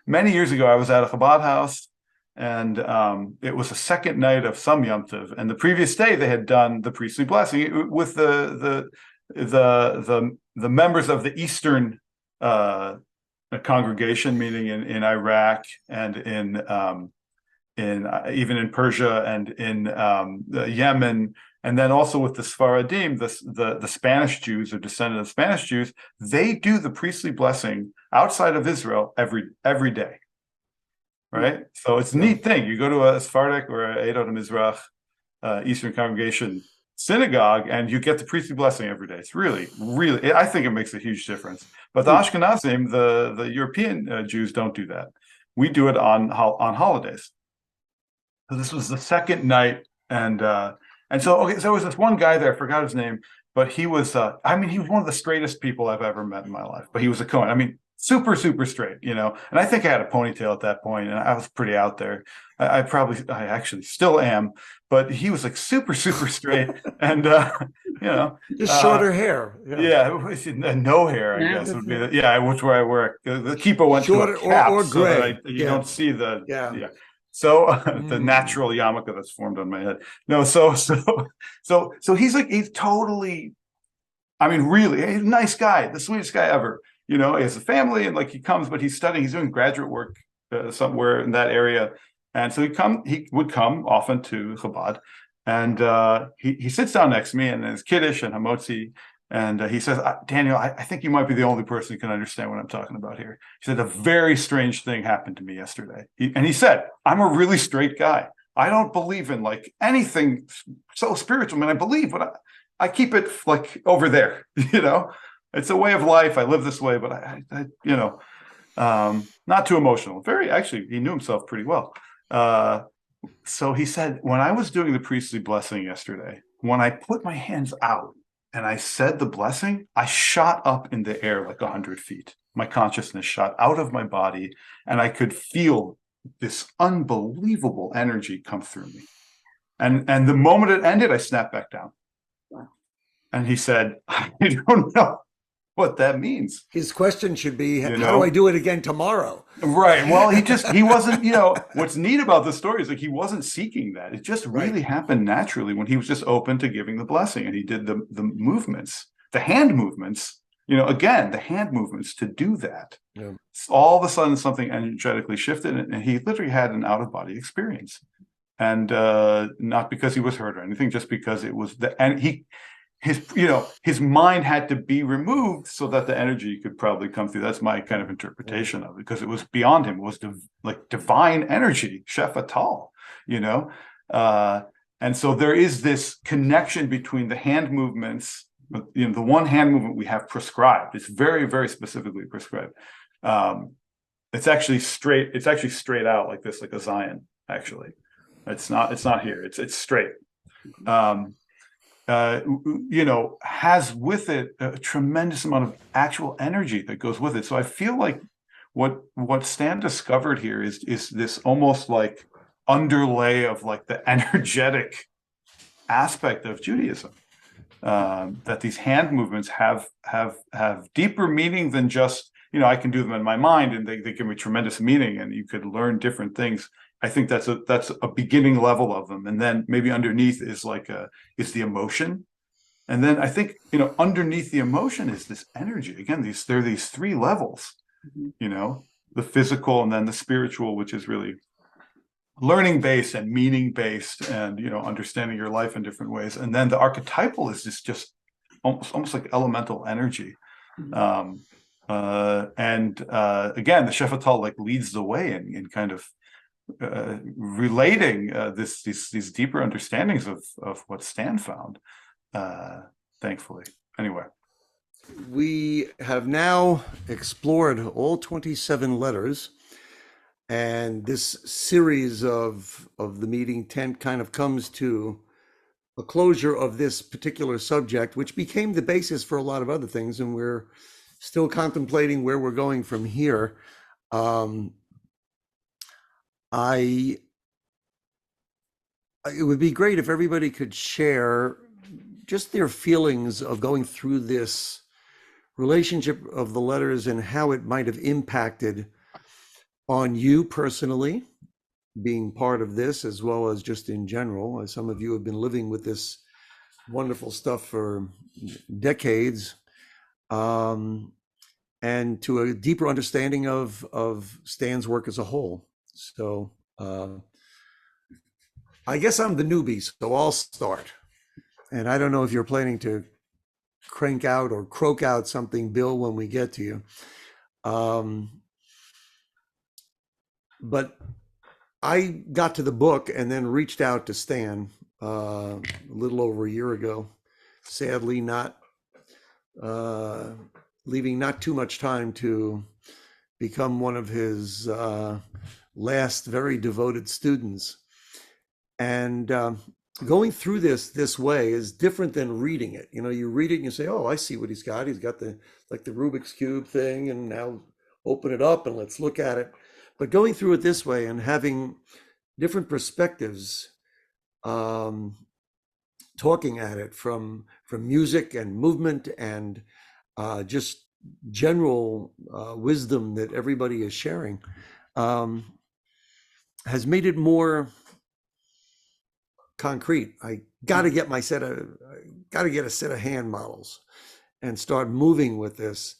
S3: Many years ago, I was at a Chabad house, and it was the second night of some Yom Tov, and the previous day they had done the priestly blessing with the members of the Eastern congregation, meaning in Iraq and even in Persia and in Yemen. And then also with the Sfaradim, the Spanish Jews or descendant of Spanish Jews, they do the priestly blessing outside of Israel every day, right? So it's a neat thing. You go to a Sephardic or a Eidot Mizrach Eastern congregation synagogue, and you get the priestly blessing every day. It's really, I think it makes a huge difference. But the Ashkenazim, the European Jews, don't do that. We do it on holidays. So this was the second night, and so there was this one guy there, I forgot his name, but he was, he was one of the straightest people I've ever met in my life. But he was a Cohen. I mean, super, super straight, And I think I had a ponytail at that point, and I was pretty out there. I actually still am, but he was like super, super straight, and
S1: just shorter hair.
S3: No hair, I guess would be which where I work. The kippah went shorter, to a cap, or gray. So you don't see the So the natural yarmulke that's formed on my head. No, so he's totally, really, he's a nice guy, the sweetest guy ever. He has a family, and he comes, but he's studying, he's doing graduate work somewhere in that area. And so he would come often to Chabad, and he sits down next to me, and there's Kiddush and Hamotzi. And he says, Daniel, I think you might be the only person who can understand what I'm talking about here. He said, a very strange thing happened to me yesterday. He said, I'm a really straight guy. I don't believe in anything so spiritual. I believe, but I keep it over there, It's a way of life. I live this way, but I not too emotional. Actually, he knew himself pretty well. So he said, when I was doing the priestly blessing yesterday, when I put my hands out, and I said the blessing, I shot up in the air 100 feet. My consciousness shot out of my body, and I could feel this unbelievable energy come through me. And the moment it ended, I snapped back down.
S5: Wow.
S3: And he said, I don't know what that means.
S1: His question should be,
S3: You
S1: how
S3: know?
S1: do I do it again tomorrow?
S3: Right. Well, he wasn't, what's neat about the story is like he wasn't seeking that. It just really happened naturally when he was just open to giving the blessing, and he did the movements, the hand movements, again, the hand movements to do that.
S1: Yeah.
S3: All of a sudden something energetically shifted, and he literally had an out-of-body experience. And not because he was hurt or anything, just because it was his mind had to be removed so that the energy could probably come through. That's my kind of interpretation of it, because it was beyond him. It was like divine energy, Shefatal, and so there is this connection between the hand movements. The one hand movement we have prescribed, it's very, very specifically prescribed. It's actually straight out like this, like a Zion. Actually, it's not here. It's straight. Has with it a tremendous amount of actual energy that goes with it. So I feel like what Stan discovered here is this almost like underlay of like the energetic aspect of Judaism. That these hand movements have deeper meaning than just, I can do them in my mind and they give me tremendous meaning, and you could learn different things. I think that's a beginning level of them, and then maybe underneath is the emotion, and then I think underneath the emotion is this energy. Again, there are these three levels, the physical, and then the spiritual, which is really learning based and meaning based, and understanding your life in different ways, and then the archetypal is just almost like elemental energy. Again, the Shefatal like leads the way in kind of relating these deeper understandings of what Stan found, thankfully. Anyway,
S1: we have now explored all 27 letters, and this series of the meeting tent kind of comes to a closure of this particular subject, which became the basis for a lot of other things, and we're still contemplating where we're going from here. It would be great if everybody could share just their feelings of going through this relationship of the letters and how it might have impacted on you personally, being part of this, as well as just in general. As some of you have been living with this wonderful stuff for decades, and to a deeper understanding of Stan's work as a whole. So I guess I'm the newbie, so I'll start. And I don't know if you're planning to crank out or croak out something, Bill, when we get to you. But I got to the book and then reached out to Stan a little over a year ago. Sadly, leaving not too much time to become one of his last very devoted students. And going through this way is different than reading it. You read it and you say, oh, I see what he's got. He's got the Rubik's Cube thing, and now open it up and let's look at it. But going through it this way and having different perspectives, talking at it from music and movement and just general wisdom that everybody is sharing, has made it more concrete. I got to get a set of hand models and start moving with this,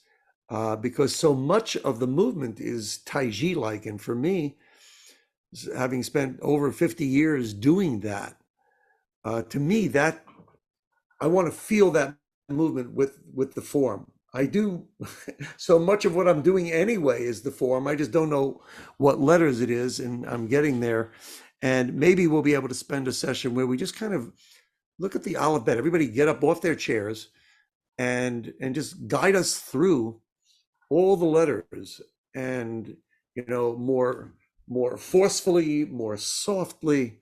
S1: because so much of the movement is Taiji like, and for me, having spent over 50 years doing that, to me, that I want to feel that movement with the form. I do. So much of what I'm doing anyway is the form. I just don't know what letters it is, and I'm getting there. And maybe we'll be able to spend a session where we just kind of look at the alphabet. Everybody get up off their chairs and just guide us through all the letters, and more forcefully, more softly,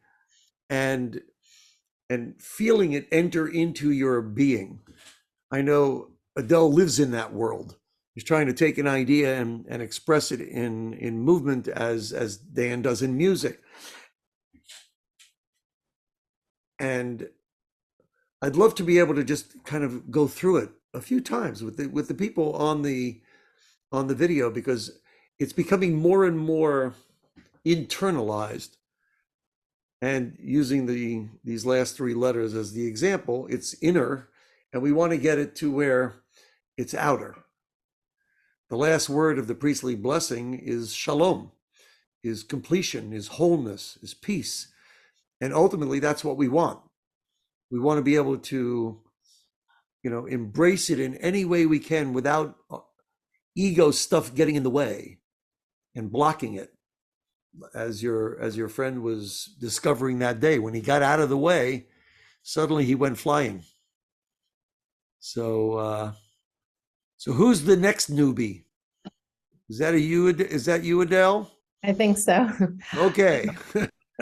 S1: and feeling it enter into your being. I know Adele lives in that world. He's trying to take an idea and express it in movement, as Dan does in music. And I'd love to be able to just kind of go through it a few times with the people on the video, because it's becoming more and more internalized. And using these last three letters as the example, it's inner, and we want to get it to where it's outer. The last word of the priestly blessing is shalom, is completion, is wholeness, is peace. And ultimately, that's what we want. We want to be able to, embrace it in any way we can without ego stuff getting in the way and blocking it. As your friend was discovering that day, when he got out of the way, suddenly he went flying. So who's the next newbie? Is that you, Adele?
S4: I think so.
S1: Okay.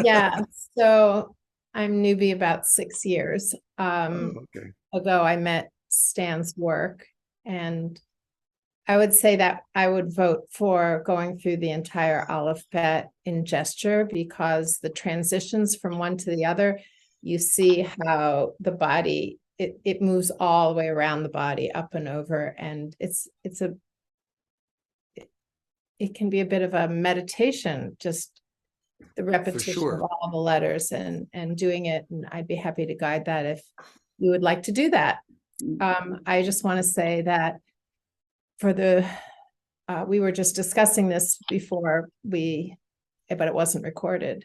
S4: Yeah. So I'm newbie about 6 years.
S1: Okay.
S4: Ago, I met Stan's work, and I would say that I would vote for going through the entire alphabet in gesture, because the transitions from one to the other, you see how the body, it moves all the way around the body, up and over, and it can be a bit of a meditation, just the repetition
S1: sure.
S4: of all the letters and doing it. And I'd be happy to guide that if you would like to do that. I just want to say that we were just discussing this before but it wasn't recorded.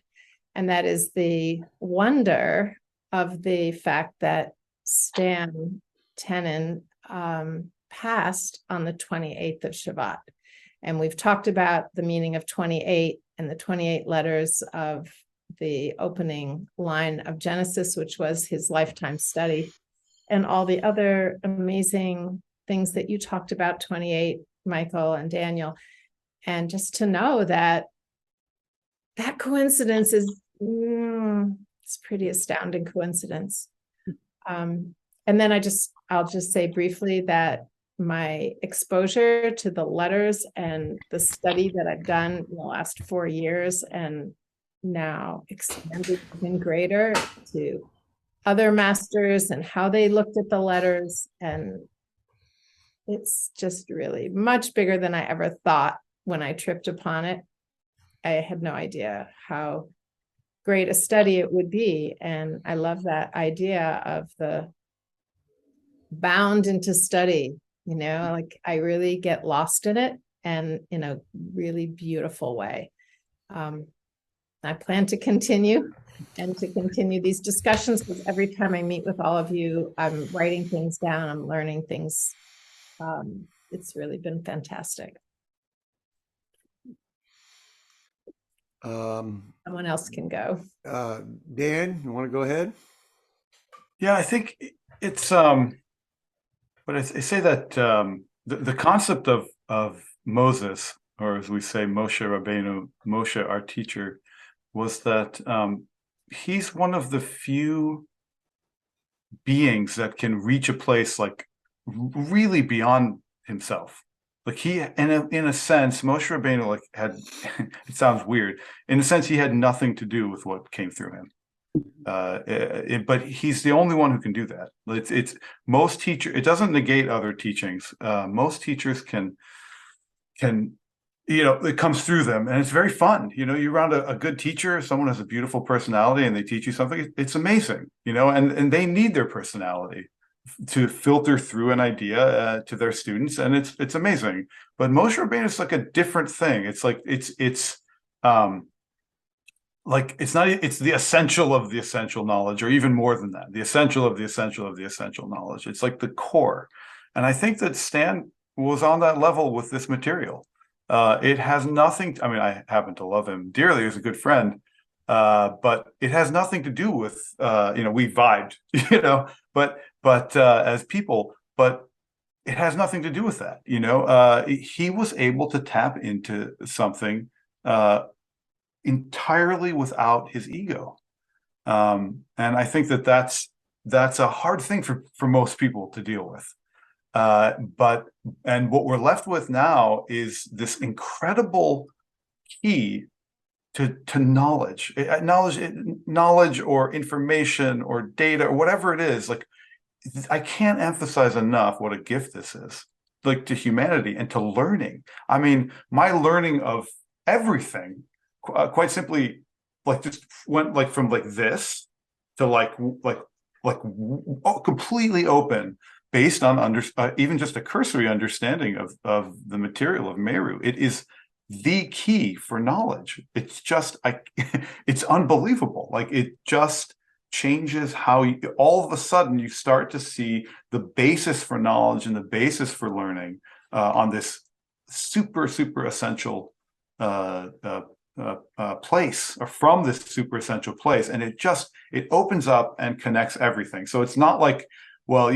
S4: And that is the wonder of the fact that Stan Tenen passed on the 28th of Shabbat. And we've talked about the meaning of 28 and the 28 letters of the opening line of Genesis, which was his lifetime study, and all the other amazing things that you talked about, 28, Michael and Daniel. And just to know that coincidence is, it's pretty astounding coincidence. And then I'll just say briefly that my exposure to the letters and the study that I've done in the last 4 years, and now expanded even greater to other masters and how they looked at the letters. And it's just really much bigger than I ever thought when I tripped upon it. I had no idea how great a study it would be. And I love that idea of the bound into study, like I really get lost in it, and in a really beautiful way. I plan to continue these discussions, because every time I meet with all of you, I'm writing things down, I'm learning things. It's really been fantastic. Someone else can go.
S1: Dan, you want to go ahead?
S3: Yeah, I think it's but I say that the concept of Moses, or as we say, Moshe Rabbeinu, Moshe, our teacher, was that he's one of the few beings that can reach a place like really beyond himself. Like he, in a sense, Moshe Rabbeinu had, it sounds weird, in a sense, he had nothing to do with what came through him. But he's the only one who can do that. It's most teachers. It doesn't negate other teachings. Most teachers can, it comes through them, and it's very fun. You're around a good teacher, someone has a beautiful personality, and they teach you something. It's amazing. And they need their personality to filter through an idea to their students, and it's amazing. But Moshe Rabbeinu is like a different thing. It's like it's the essential of the essential knowledge, or even more than that, the essential of the essential of the essential knowledge. It's like the core. And I think that Stan was on that level with this material. It has nothing, I happen to love him dearly, he's a good friend, but it has nothing to do with, we vibed, but as people, but it has nothing to do with that. He was able to tap into something entirely without his ego. And I think that's a hard thing for most people to deal with. And what we're left with now is this incredible key to knowledge or information or data or whatever it is. Like I can't emphasize enough what a gift this is, like to humanity and to learning. I mean, my learning of everything, quite simply, like just went like from like this to completely open based on even just a cursory understanding of the material of Meru. It is the key for knowledge. It's just it's unbelievable. Like it just changes how you, all of a sudden you start to see the basis for knowledge and the basis for learning on this super essential uh, uh, place, or from this super essential place, and it opens up and connects everything. So it's not like, well,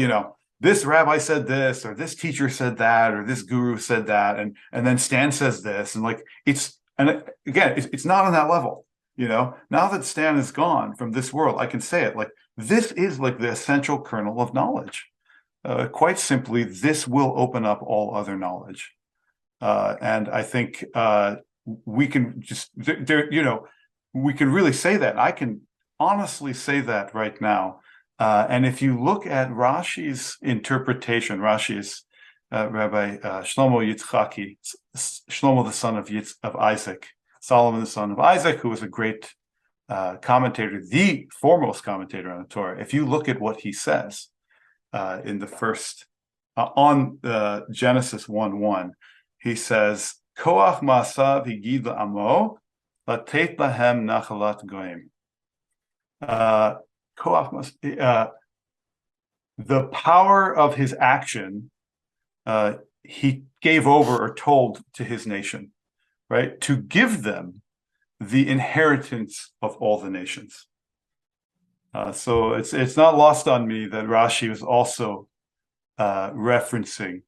S3: this rabbi said this, or this teacher said that, or this guru said that, and then Stan says this, and like it's not on that level. Now that Stan is gone from this world, I can say it like this is like the essential kernel of knowledge. Quite simply, this will open up all other knowledge. And I think we can just we can really say that. I can honestly say that right now. And if you look at Rashi's interpretation, Rashi's Rabbi Shlomo Yitzchaki, Shlomo the son of Isaac, Solomon the son of Isaac, who was a great commentator, the foremost commentator on the Torah. If you look at what he says in the first on Genesis 1:1, he says, "Koach ma'asav higid la'amo, latet lahem nachalat goyim." The power of his action, he gave over or told to his nation, right, to give them the inheritance of all the nations. So it's not lost on me that Rashi was also referencing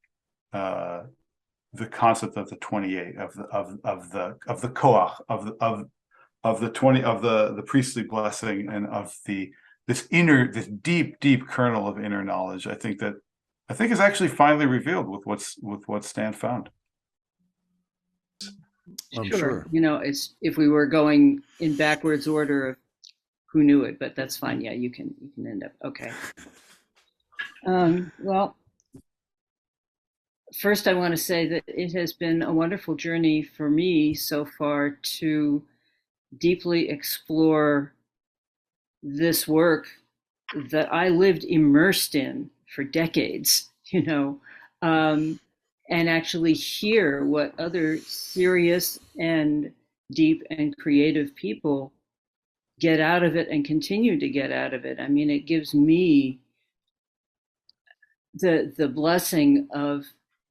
S3: the concept of the 28 of the koach of the 20 of the priestly blessing, and of this deep kernel of inner knowledge. I think is actually finally revealed with what Stan found.
S1: I'm
S5: Sure.
S1: sure.
S5: It's if we were going in backwards order of who knew it, but that's fine. Yeah, you can end up okay. Well, first I want to say that it has been a wonderful journey for me so far to deeply explore this work that I lived immersed in for decades, and actually hear what other serious and deep and creative people get out of it and continue to get out of it. I mean, it gives me the blessing of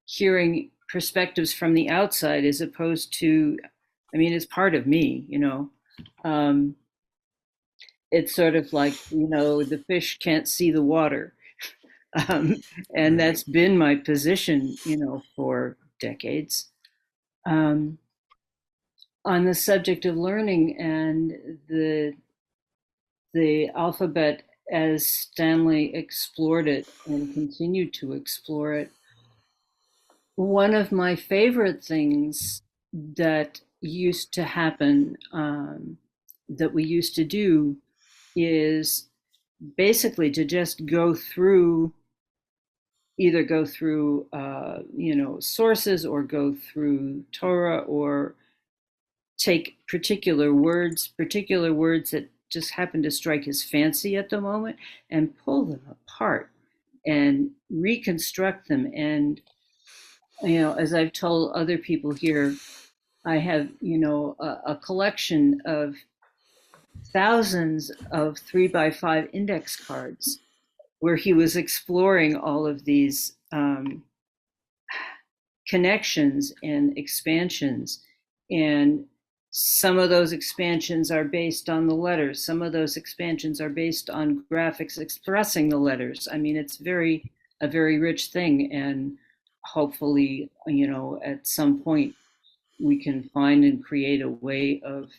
S5: hearing perspectives from the outside, as opposed to, I mean, it's part of me, it's sort of like, the fish can't see the water. And that's been my position, for decades. On the subject of learning and the alphabet, as Stanley explored it and continued to explore it, one of my favorite things that used to happen, that we used to do, is basically to just either go through sources, or go through Torah, or take particular words that just happen to strike his fancy at the moment, and pull them apart and reconstruct them. And as I've told other people here, I have a collection of thousands of 3x5 index cards where he was exploring all of these connections and expansions. And some of those expansions are based on the letters. Some of those expansions are based on graphics expressing the letters. I mean, it's a very rich thing. And hopefully, at some point, we can find and create a way of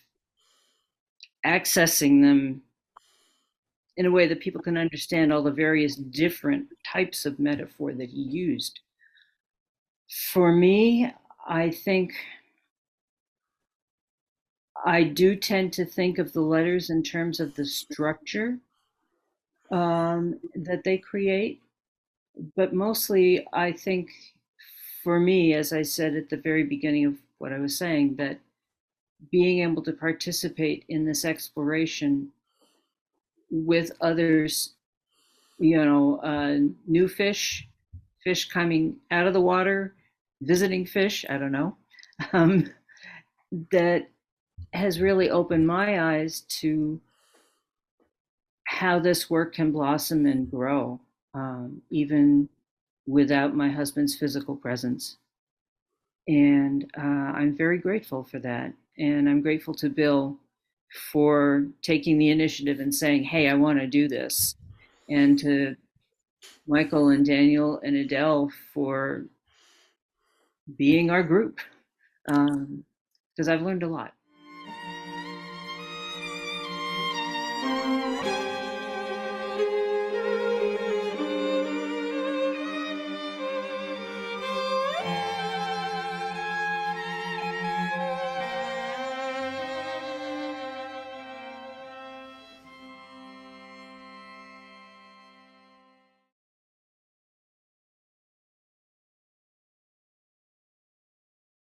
S5: accessing them in a way that people can understand all the various different types of metaphor that he used. For me, I think I do tend to think of the letters in terms of the structure that they create. But mostly, I think for me, as I said at the very beginning of what I was saying, that being able to participate in this exploration with others, new fish, fish coming out of the water, visiting fish, I don't know, um, that has really opened my eyes to how this work can blossom and grow, even without my husband's physical presence. And I'm very grateful for that. And I'm grateful to Bill for taking the initiative and saying, hey, I want to do this. And to Michael and Daniel and Adele for being our group. Because I've learned a lot.